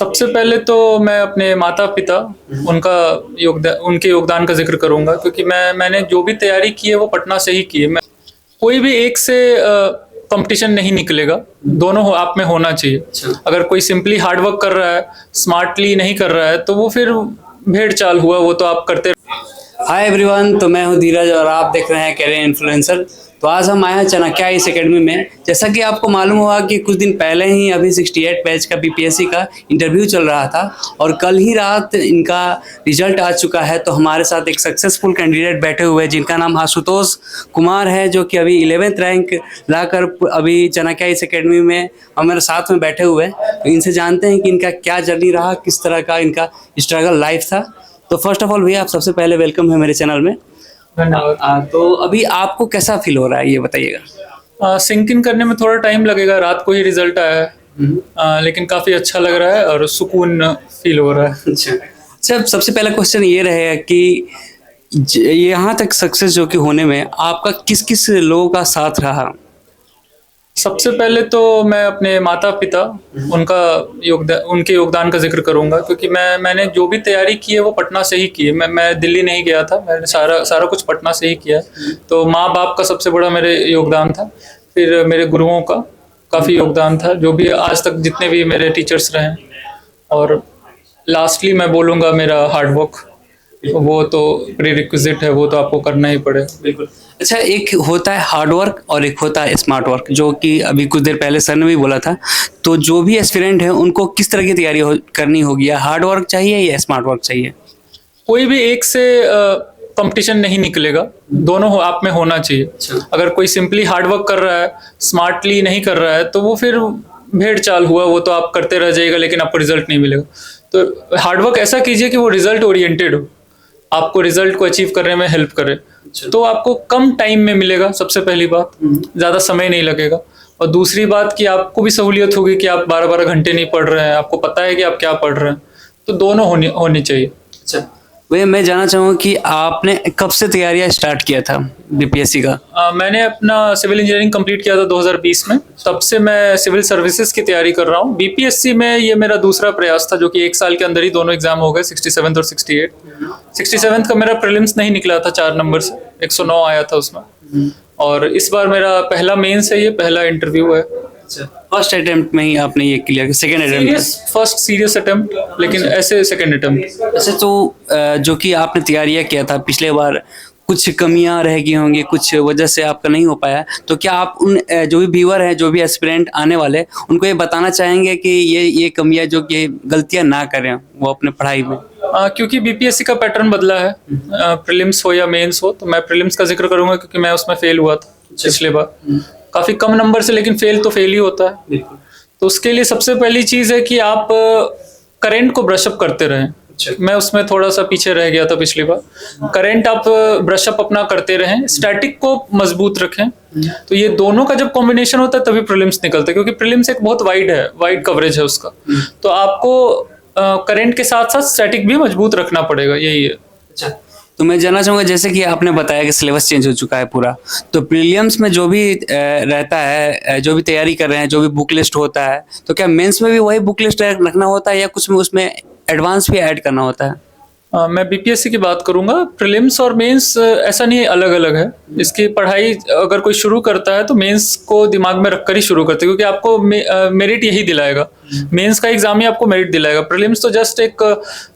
सबसे पहले तो मैं अपने माता-पिता उनके योगदान का ज़िक्र करूँगा क्योंकि मैंने जो भी तैयारी की है वो पटना से ही की है। मैं कोई भी एक से कॉम्पिटिशन नहीं निकलेगा, दोनों आप में होना चाहिए। अगर कोई सिंपली हार्ड वर्क कर रहा है, स्मार्टली नहीं कर रहा है तो वो फिर भेड़-चाल हुआ, वो तो आप करते। हाय एवरीवन, तो मैं हूं धीरज और आप देख रहे हैं करियर इन्फ्लुएंसर। तो आज हम आए हैं चाणक्य इस एकेडमी में। जैसा कि आपको मालूम हुआ कि कुछ दिन पहले ही अभी 68 बैच का बीपीएससी का इंटरव्यू चल रहा था और कल ही रात इनका रिजल्ट आ चुका है। तो हमारे साथ एक सक्सेसफुल कैंडिडेट बैठे हुए हैं जिनका नाम आशुतोष कुमार है, जो कि अभी 11th रैंक लाकर अभी चाणक्य इस एकेडमी में हमारे साथ में बैठे हुए हैं। तो इनसे जानते हैं कि इनका क्या जर्नी रहा, किस तरह का इनका स्ट्रगल लाइफ था। तो फर्स्ट ऑफ ऑल भैया, आप सबसे पहले वेलकम है मेरे चैनल में। धन्यवाद। तो अभी आपको कैसा फील हो रहा है ये बताइएगा। सिंक इन करने में थोड़ा टाइम लगेगा, रात को ही रिजल्ट आया है। लेकिन काफ़ी अच्छा लग रहा है और सुकून फील हो रहा है। अच्छा, सबसे पहला क्वेश्चन ये रहेगा कि यहाँ तक सक्सेस जो कि होने में आपका किस किस लोगों का साथ रहा। सबसे पहले तो मैं अपने माता-पिता उनके योगदान का ज़िक्र करूँगा क्योंकि मैंने जो भी तैयारी की है वो पटना से ही की है। मैं दिल्ली नहीं गया था, मैंने सारा कुछ पटना से ही किया है। तो माँ-बाप का सबसे बड़ा मेरे योगदान था, फिर मेरे गुरुओं का काफ़ी योगदान था, जो भी आज तक जितने भी मेरे टीचर्स रहे हैं। और लास्टली मैं बोलूँगा मेरा हार्ड वर्क, वो तो प्रीरिक्विजिट है, वो तो आपको करना ही पड़ेगा। बिल्कुल। अच्छा, एक होता है हार्ड वर्क और एक होता है स्मार्ट वर्क, जो कि अभी कुछ देर पहले सर ने भी बोला था। तो जो भी एस्पिरेंट है उनको किस तरह की तैयारी करनी होगी, या हार्ड वर्क चाहिए या स्मार्ट वर्क चाहिए। कोई भी एक से कंपटीशन नहीं निकलेगा, दोनों आप में होना चाहिए। अगर कोई सिंपली हार्ड वर्क कर रहा है, स्मार्टली नहीं कर रहा है तो वो फिर भेड़-चाल हुआ, वो तो आप करते रह जाइएगा लेकिन आपको रिजल्ट नहीं मिलेगा। तो हार्ड वर्क ऐसा कीजिए कि वो रिजल्ट ओरिएंटेड हो, आपको रिजल्ट को अचीव करने में हेल्प करे। तो आपको कम टाइम में मिलेगा, सबसे पहली बात, ज़्यादा समय नहीं लगेगा। और दूसरी बात कि आपको भी सहूलियत होगी कि आप 12-12 घंटे नहीं पढ़ रहे हैं, आपको पता है कि आप क्या पढ़ रहे हैं। तो दोनों होनी चाहिए। अच्छा भैया, मैं जानना चाहूँगा कि आपने कब से तैयारियां स्टार्ट किया था बीपीएससी का। मैंने अपना सिविल इंजीनियरिंग कंप्लीट किया था 2020 में, तब से मैं सिविल सर्विसेज की तैयारी कर रहा हूँ। बीपीएससी में ये मेरा दूसरा प्रयास था, जो कि 1 साल के अंदर ही दोनों एग्जाम हो गए, 67 और 68। 67 का मेरा प्रीलिम्स नहीं निकला था 4 नंबर से, 109 आया था उसमें। और इस बार मेरा पहला मेंस है, ये पहला इंटरव्यू है। फर्स्ट अटेम्प्ट में ही आपने ये क्लियर किया, second attempt first serious attempt, लेकिन ऐसे सेकंड अटेम्प्ट। अच्छा, तो जो कि आपने तैयारियां किया था पिछले बार, कुछ कमियां रह गई होंगी, कुछ वजह से आपका नहीं हो पाया। तो क्या आप उन जो भी व्यूअर हैं, जो भी एस्पिरेंट आने वाले, उनको ये बताना चाहेंगे कि ये कमियां, जो कि गलतियां ना करें वो अपने पढ़ाई में। क्योंकि बीपीएससी का पैटर्न बदला है, प्रीलिम्स हो या मेंस हो। तो मैं प्रीलिम्स का जिक्र करूंगा क्योंकि मैं उसमें फेल हुआ था पिछले बार, काफी कम नंबर से, लेकिन फेल तो फेल ही होता है। तो उसके लिए सबसे पहली चीज है कि आप करंट को ब्रशअप करते रहें। मैं उसमें थोड़ा सा पीछे रह गया था पिछली बार। करंट आप ब्रशअप अपना करते रहें, स्टैटिक को मजबूत रखें। तो ये दोनों का जब कॉम्बिनेशन होता है तभी प्रीलिम्स निकलता है, क्योंकि प्रीलिम्स एक बहुत वाइड कवरेज है उसका। तो आपको करंट के साथ साथ स्टैटिक भी मजबूत रखना पड़ेगा, यही है। अच्छा, तो मैं जानना चाहूँगा, जैसे कि आपने बताया कि सिलेबस चेंज हो चुका है पूरा, तो प्रीलिम्स में जो भी रहता है, जो भी तैयारी कर रहे हैं, जो भी बुक लिस्ट होता है, तो क्या मेंस में भी वही बुक लिस्ट रखना होता है या कुछ में उसमें एडवांस भी ऐड करना होता है। मैं बीपीएससी की बात करूंगा। प्रीलिम्स और मेंस ऐसा नहीं, अलग अलग है। इसकी पढ़ाई अगर कोई शुरू करता है तो मेंस को दिमाग में रखकर ही शुरू करते हैं, क्योंकि आपको मेरिट यही दिलाएगा। मेंस का एग्जाम ही आपको मेरिट दिलाएगा। प्रीलिम्स तो जस्ट एक,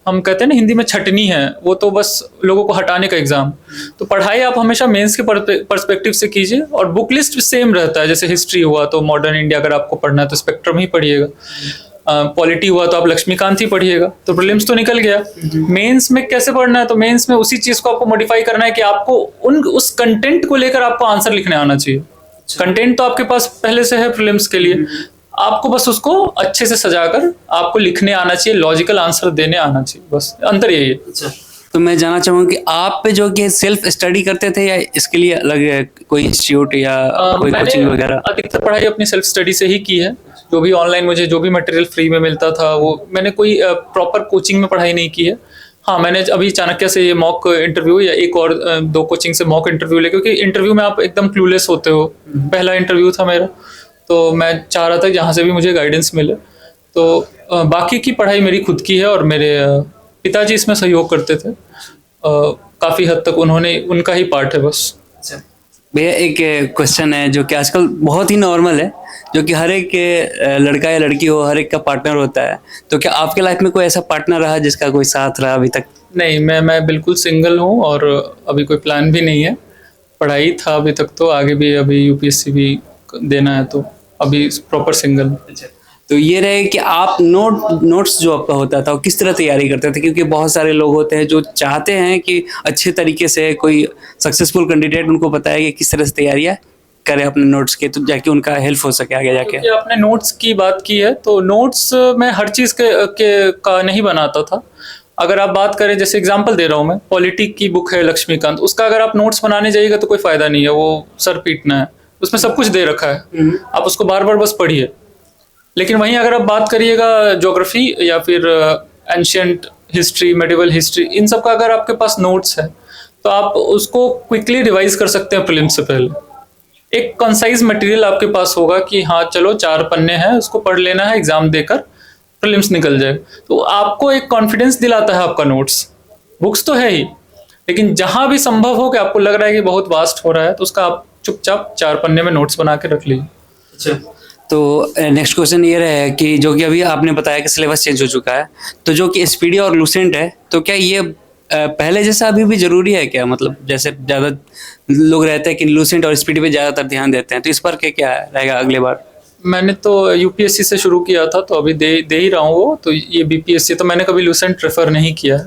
हम कहते हैं ना हिंदी में, छटनी है, वो तो बस लोगों को हटाने का एग्जाम। तो पढ़ाई आप हमेशा मेंस के पर्सपेक्टिव से कीजिए। और बुक लिस्ट सेम रहता है, जैसे हिस्ट्री हुआ तो मॉडर्न इंडिया अगर आपको पढ़ना है तो स्पेक्ट्रम ही पढ़िएगा। पॉलिटी हुआ तो आप लक्ष्मीकांत ही पढ़िएगा। तो प्रीलिम्स तो निकल गया। मेंस में कैसे पढ़ना है, तो मेंस में उसी चीज को आपको मॉडिफाई करना है कि आपको उस कंटेंट को लेकर आपको आंसर लिखने आना चाहिए। कंटेंट तो आपके पास पहले से है प्रीलिम्स के लिए, आपको बस उसको अच्छे से सजाकर आपको लिखने आना चाहिए, लॉजिकल आंसर देने आना चाहिए, बस अंतर यही है। तो मैं जानना चाहूँगा कि आप जो कि सेल्फ स्टडी करते थे या इसके लिए अलग कोई इंस्टीट्यूट या कोई कोचिंग वगैरह। अधिकतर पढ़ाई अपनी सेल्फ स्टडी से ही की है। जो भी ऑनलाइन मुझे जो भी मटेरियल फ्री में मिलता था, वो मैंने कोई प्रॉपर कोचिंग में पढ़ाई नहीं की है। हाँ, मैंने अभी चाणक्य से ये मॉक इंटरव्यू या एक और 2 कोचिंग से मॉक इंटरव्यू ले, क्योंकि इंटरव्यू में आप एकदम क्लूलेस होते हो। पहला इंटरव्यू था मेरा, तो मैं चाह रहा था जहाँ से भी मुझे गाइडेंस मिले। तो बाकी की पढ़ाई मेरी खुद की है और मेरे पिताजी इसमें सहयोग करते थे। काफ़ी हद तक उनका ही पार्ट है बस। भैया एक क्वेश्चन है जो कि आजकल बहुत ही नॉर्मल है, जो कि हर एक लड़का या लड़की हो, हर एक का पार्टनर होता है। तो क्या आपके लाइफ में कोई ऐसा पार्टनर रहा जिसका कोई साथ रहा अभी तक? नहीं, मैं बिल्कुल सिंगल हूँ और अभी कोई प्लान भी नहीं है। पढ़ाई था अभी तक, तो आगे भी अभी यूपीएससी भी देना है, तो अभी प्रॉपर सिंगल। तो ये रहे कि आप नोट्स जो आपका होता था वो किस तरह तैयारी करते थे, क्योंकि बहुत सारे लोग होते हैं जो चाहते हैं कि अच्छे तरीके से कोई सक्सेसफुल कैंडिडेट, उनको पता है कि किस तरह से तैयारियां करें अपने नोट्स के, तो जाके उनका हेल्प हो सके आगे जाके। क्योंकि आपने नोट्स की बात की है, तो नोट्स मैं हर चीज़ का नहीं बनाता था। अगर आप बात करें, जैसे एग्जांपल दे रहा हूँ मैं, पॉलिटिक की बुक है लक्ष्मीकांत, उसका अगर आप नोट्स बनाने जाइएगा तो कोई फ़ायदा नहीं है, वो सर पीटना है। उसमें सब कुछ दे रखा है, आप उसको बार बार बस पढ़िए। लेकिन वहीं अगर आप बात करिएगा ज्योग्राफी या फिर एंशियंट हिस्ट्री, मेडिवल हिस्ट्री, इन सब का अगर आपके पास नोट्स है तो आप उसको क्विकली रिवाइज कर सकते हैं प्रीलिम्स से पहले। एक कंसाइज मटेरियल आपके पास होगा कि हाँ चलो 4 पन्ने हैं, उसको पढ़ लेना है, एग्जाम देकर प्रीलिम्स निकल जाए। तो आपको एक कॉन्फिडेंस दिलाता है आपका नोट्स। बुक्स तो है ही, लेकिन जहां भी संभव हो कि आपको लग रहा है कि बहुत वास्ट हो रहा है, तो उसका आप चुपचाप 4 पन्ने में नोट्स बना के रख लीजिए। अच्छा, तो नेक्स्ट क्वेश्चन ये रहा कि जो कि अभी आपने बताया कि सिलेबस चेंज हो चुका है, तो जो कि एसपीडी और लूसेंट है, तो क्या ये पहले जैसा अभी भी जरूरी है क्या? मतलब जैसे ज़्यादा लोग रहते हैं कि लूसेंट और एसपीडी पे ज़्यादातर ध्यान देते हैं, तो इस पर क्या रहेगा अगले बार? मैंने तो यूपीएससी से शुरू किया था, तो अभी दे ही रहा हूँ वो। तो ये बीपीएससी, तो मैंने कभी लूसेंट रेफर नहीं किया है।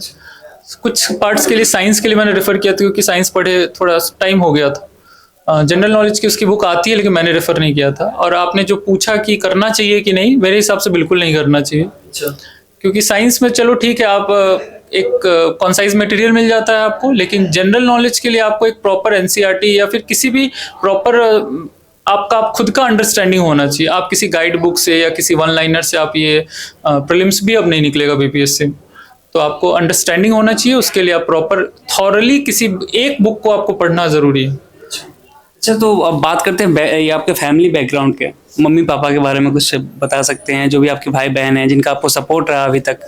कुछ पार्ट्स के लिए, साइंस के लिए मैंने रेफर किया था, क्योंकि साइंस पढ़े थोड़ा टाइम हो गया था। जनरल नॉलेज की उसकी बुक आती है, लेकिन मैंने रेफर नहीं किया था। और आपने जो पूछा कि करना चाहिए कि नहीं, मेरे हिसाब से बिल्कुल नहीं करना चाहिए। अच्छा, क्योंकि साइंस में चलो ठीक है, आप एक कॉन्साइज मटेरियल मिल जाता है आपको, लेकिन जनरल नॉलेज के लिए आपको एक प्रॉपर एनसीईआरटी या फिर किसी भी प्रॉपर आप खुद का अंडरस्टैंडिंग होना चाहिए। आप किसी गाइड बुक से या किसी वन लाइनर से आप ये प्रीलिम्स भी अब नहीं निकलेगा बीपीएससी, तो आपको अंडरस्टैंडिंग होना चाहिए। उसके लिए आप प्रॉपर थॉरली किसी एक बुक को आपको पढ़ना जरूरी है। अच्छा, तो अब बात करते हैं ये आपके फैमिली बैकग्राउंड के, मम्मी पापा के बारे में कुछ बता सकते हैं, जो भी आपके भाई बहन हैं जिनका आपको सपोर्ट रहा अभी तक?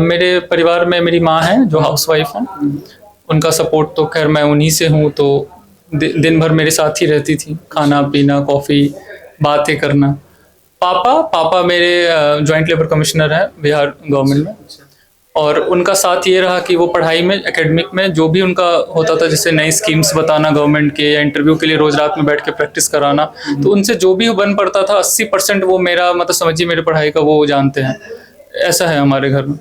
मेरे परिवार में मेरी माँ है जो हाउसवाइफ हैं, उनका सपोर्ट तो खैर मैं उन्हीं से हूँ। तो दिन भर मेरे साथ ही रहती थी, खाना पीना, कॉफ़ी, बातें करना। पापा मेरे जॉइंट लेबर कमिश्नर हैं बिहार गवर्नमेंट में, और उनका साथ ये रहा कि वो पढ़ाई में, एकेडमिक में जो भी उनका होता था, जैसे नई स्कीम्स बताना गवर्नमेंट के, या इंटरव्यू के लिए रोज रात में बैठ के प्रैक्टिस कराना, तो उनसे जो भी बन पड़ता था 80% वो मेरा, मतलब समझिए मेरे पढ़ाई का वो जानते हैं। ऐसा है हमारे घर में।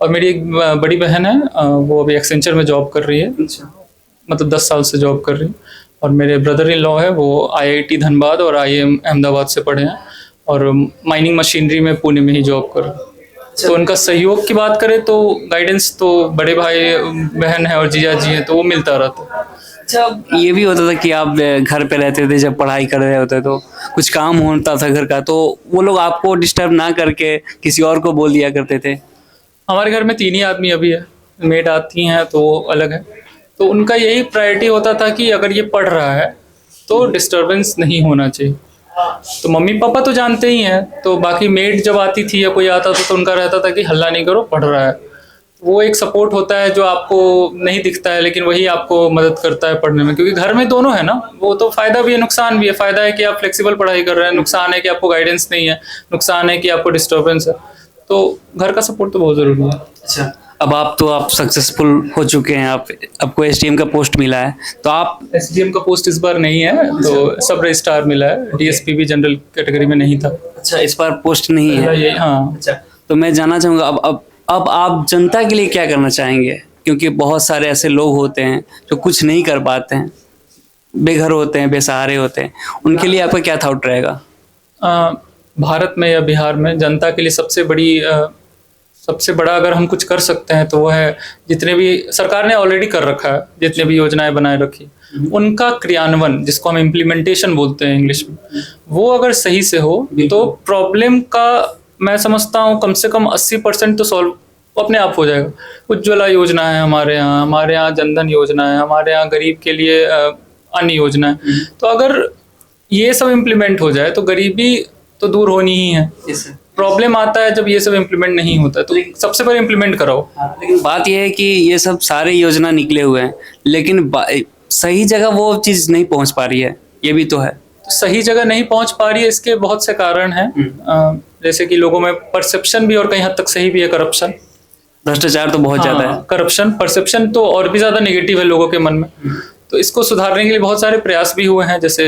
और मेरी एक बड़ी बहन है, वो अभी एक्सेंचर में जॉब कर रही है, मतलब 10 साल से जॉब कर रही है। और मेरे ब्रदर इन लॉ है, वो IIT धनबाद और IIM अहमदाबाद से पढ़े हैं, और माइनिंग मशीनरी में पुणे में ही जॉब कर रहे हैं। तो उनका सहयोग की बात करें तो गाइडेंस तो बड़े भाई बहन है और जीजा जी हैं, तो वो मिलता रहता है। अच्छा, ये भी होता था कि आप घर पे रहते थे, जब पढ़ाई कर रहे होते तो कुछ काम होता था घर का, तो वो लोग आपको डिस्टर्ब ना करके किसी और को बोल दिया करते थे? हमारे घर में 3 ही आदमी अभी है, मेड आती हैं तो वो अलग है। तो उनका यही प्रायोरिटी होता था कि अगर ये पढ़ रहा है तो डिस्टर्बेंस नहीं होना चाहिए। तो मम्मी पापा तो जानते ही हैं, तो बाकी मेड जब आती थी या कोई आता था तो उनका रहता था कि हल्ला नहीं करो, पढ़ रहा है। वो एक सपोर्ट होता है जो आपको नहीं दिखता है, लेकिन वही आपको मदद करता है पढ़ने में, क्योंकि घर में दोनों है ना। वो तो फायदा भी है, नुकसान भी है। फायदा है कि आप फ्लेक्सिबल पढ़ाई कर रहे हैं, नुकसान है कि आपको गाइडेंस नहीं है, नुकसान है कि आपको डिस्टर्बेंस है। तो घर का सपोर्ट तो बहुत जरूरी है। अच्छा, अब आप सक्सेसफुल हो चुके हैं, आपको एसडीएम का पोस्ट मिला है, तो आप एसडीएम का पोस्ट इस बार नहीं है, तो सब रजिस्ट्रार मिला है। डीएसपी भी जनरल कैटेगरी में नहीं था। अच्छा, इस बार पोस्ट नहीं है? हाँ। अच्छा, तो मैं जानना चाहूँगा अब आप जनता के लिए क्या करना चाहेंगे? क्योंकि बहुत सारे ऐसे लोग होते हैं जो कुछ नहीं कर पाते हैं, बेघर होते हैं, बेसहारे होते हैं, उनके लिए आपका क्या थॉट रहेगा? भारत में या बिहार में जनता के लिए सबसे बड़ा अगर हम कुछ कर सकते हैं तो वो है, जितने भी सरकार ने ऑलरेडी कर रखा है, जितने भी योजनाएं बनाए रखी, उनका क्रियान्वयन, जिसको हम इम्प्लीमेंटेशन बोलते हैं इंग्लिश में, वो अगर सही से हो तो प्रॉब्लम का मैं समझता हूँ कम से कम 80% तो सॉल्व अपने आप हो जाएगा। उज्ज्वला योजना है हमारे यहाँ जनधन योजना है, हमारे यहाँ गरीब के लिए अन्य योजना है। तो अगर ये सब इम्प्लीमेंट हो जाए तो गरीबी तो दूर होनी ही है। प्रॉब्लम आता है जब ये सब इम्प्लीमेंट नहीं होता है, तो सबसे पहले इम्प्लीमेंट कराओ। लेकिन बात यह है कि ये सब सारे योजना निकले हुए हैं, लेकिन सही जगह वो चीज़ नहीं पहुंच पा रही है, ये भी तो है। तो सही जगह नहीं पहुंच पा रही है, इसके बहुत से कारण हैं। जैसे कि लोगों में परसेप्शन भी और कहीं हद तक सही भी है, करप्शन, भ्रष्टाचार तो बहुत ज्यादा है। करप्शन, परसेप्शन तो और भी ज्यादा नेगेटिव है लोगों के मन में। तो इसको सुधारने के लिए बहुत सारे प्रयास भी हुए हैं, जैसे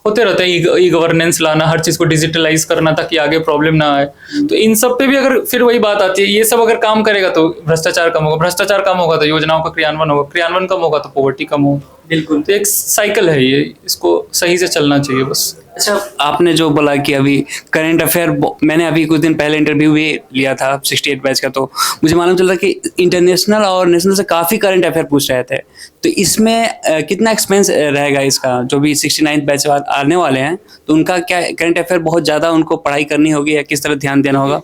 होते रहते हैं, ई गवर्नेंस लाना, हर चीज को डिजिटलाइज करना ताकि आगे प्रॉब्लम ना आए। तो इन सब पे भी अगर फिर वही बात आती है, ये सब अगर काम करेगा तो भ्रष्टाचार कम होगा, भ्रष्टाचार कम होगा तो योजनाओं का क्रियान्वयन होगा, क्रियान्वयन कम होगा तो पॉवर्टी कम होगा। बिल्कुल। तो एक साइकिल है ये, इसको सही से चलना चाहिए बस। अच्छा, आपने जो बोला कि अभी करंट अफेयर, मैंने अभी कुछ दिन पहले इंटरव्यू भी लिया था 68 बैच का, तो मुझे मालूम चल रहा कि इंटरनेशनल और नेशनल से काफ़ी करंट अफेयर पूछ रहे थे। तो इसमें कितना एक्सपेंस रहेगा इसका, जो भी 69 बैच आने वाले हैं, तो उनका क्या करंट अफेयर बहुत ज़्यादा उनको पढ़ाई करनी होगी या किस तरह ध्यान देना होगा?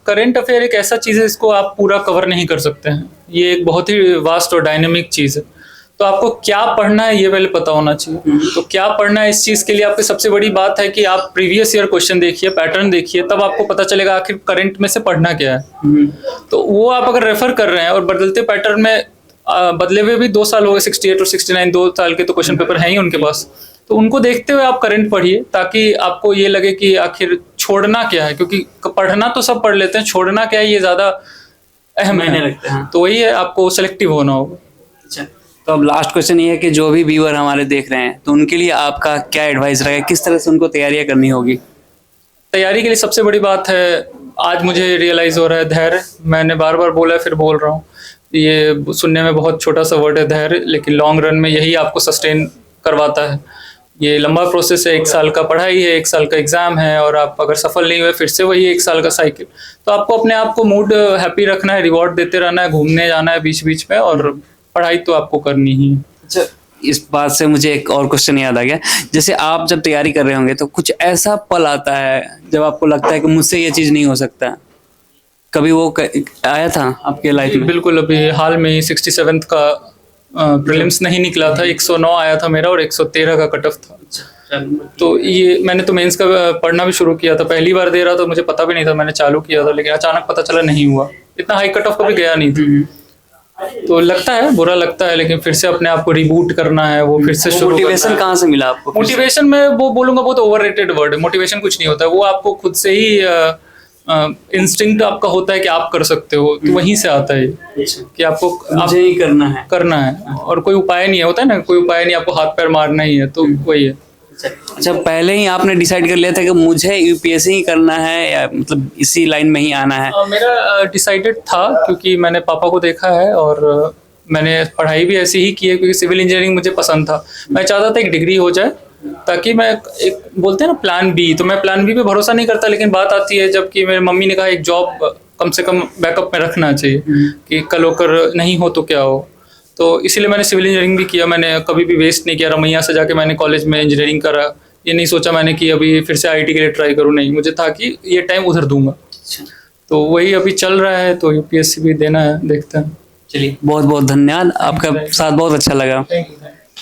करंट अफेयर एक ऐसा चीज़ है, इसको आप पूरा कवर नहीं कर सकते हैं। ये एक बहुत ही वास्ट और डायनेमिक चीज़ है। तो आपको क्या पढ़ना है ये पहले पता होना चाहिए। तो क्या पढ़ना है, इस चीज के लिए आपकी सबसे बड़ी बात है कि आप प्रीवियस ईयर क्वेश्चन देखिए, पैटर्न देखिए, तब आपको पता चलेगा आखिर करंट में से पढ़ना क्या है। तो वो आप अगर रेफर कर रहे हैं और बदलते पैटर्न में बदले हुए भी 2 साल हो गए, 68 और 69 2 साल के तो क्वेश्चन पेपर हैं ही उनके पास, तो उनको देखते हुए आप करंट पढ़िए, ताकि आपको ये लगे कि आखिर छोड़ना क्या है। क्योंकि पढ़ना तो सब पढ़ लेते हैं, छोड़ना क्या है ये ज्यादा अहम है। तो वही है, आपको सेलेक्टिव होना होगा। अच्छा, तो अब लास्ट क्वेश्चन ये है कि जो भी व्यूअर हमारे देख रहे हैं, तो उनके लिए आपका क्या एडवाइस रहेगा, किस तरह से उनको तैयारियां करनी होगी? तैयारी के लिए सबसे बड़ी बात है, आज मुझे रियलाइज हो रहा है, धैर्य। मैंने बार बार बोला, फिर बोल रहा हूँ, ये सुनने में बहुत छोटा सा वर्ड है धैर्य, लेकिन लॉन्ग रन में यही आपको सस्टेन करवाता है। ये लंबा प्रोसेस है, 1 साल का पढ़ाई है, 1 साल का एग्जाम है, और आप अगर सफल नहीं हुए फिर से वही 1 साल का साइकिल। तो आपको अपने आप को मूड हैप्पी रखना है, रिवॉर्ड देते रहना है, घूमने जाना है बीच बीच में, और पढ़ाई तो आपको करनी ही है। अच्छा, इस बात से मुझे एक और क्वेश्चन याद आ गया। जैसे आप जब तैयारी कर रहे होंगे तो कुछ ऐसा पल आता है जब आपको लगता है कि मुझसे ये चीज़ नहीं हो सकता, कभी वो आया था आपके लाइफ में? बिल्कुल, अभी हाल में ही 67th का प्रीलिम्स नहीं निकला था, 109 आया था मेरा और 113 का कट ऑफ था। तो ये मैंने तो मेंस का पढ़ना भी शुरू किया था, पहली बार दे रहा था, मुझे पता भी नहीं था, मैंने चालू किया था, लेकिन अचानक पता चला नहीं हुआ, इतना हाई कट ऑफ कभी गया नहीं था। तो लगता है, बुरा लगता है, लेकिन फिर से अपने आप को रिबूट करना है, वो फिर से शुरू। मोटिवेशन कहाँ से मिला आपको? मोटिवेशन में वो बोलूंगा बहुत ओवररेटेड वर्ड है, मोटिवेशन कुछ नहीं होता है, वो आपको खुद से ही इंस्टिंक्ट आपका होता है कि आप कर सकते हो, तो वहीं से आता है कि आपको मुझे ही करना है और कोई उपाय नहीं है, होता है ना, कोई उपाय नहीं, आपको हाथ पैर मारना ही है, तो वही है। अच्छा, पहले ही आपने डिसाइड कर लिया था कि मुझे यूपीएससी ही करना है, या मतलब इसी लाइन में ही आना है? मेरा डिसाइडेड था, क्योंकि मैंने पापा को देखा है और मैंने पढ़ाई भी ऐसी ही की है, क्योंकि सिविल इंजीनियरिंग मुझे पसंद था। मैं चाहता था एक डिग्री हो जाए, ताकि मैं एक बोलते हैं ना प्लान बी, तो मैं प्लान बी पे भरोसा नहीं करता, लेकिन बात आती है जबकि मेरी मम्मी ने कहा एक जॉब कम से कम बैकअप में रखना चाहिए, कि कल होकर नहीं हो तो क्या हो। तो इसीलिए मैंने सिविल इंजीनियरिंग भी किया, मैंने कभी भी वेस्ट नहीं किया। रमैया से जाके मैंने कॉलेज में इंजीनियरिंग करा, ये नहीं सोचा मैंने कि अभी फिर से आईटी के लिए ट्राई करूँ, नहीं, मुझे था कि ये टाइम उधर दूंगा। तो वही अभी चल रहा है, तो यूपीएससी भी देना है, देखते हैं। चलिए, बहुत बहुत धन्यवाद, आपका साथ बहुत अच्छा लगा।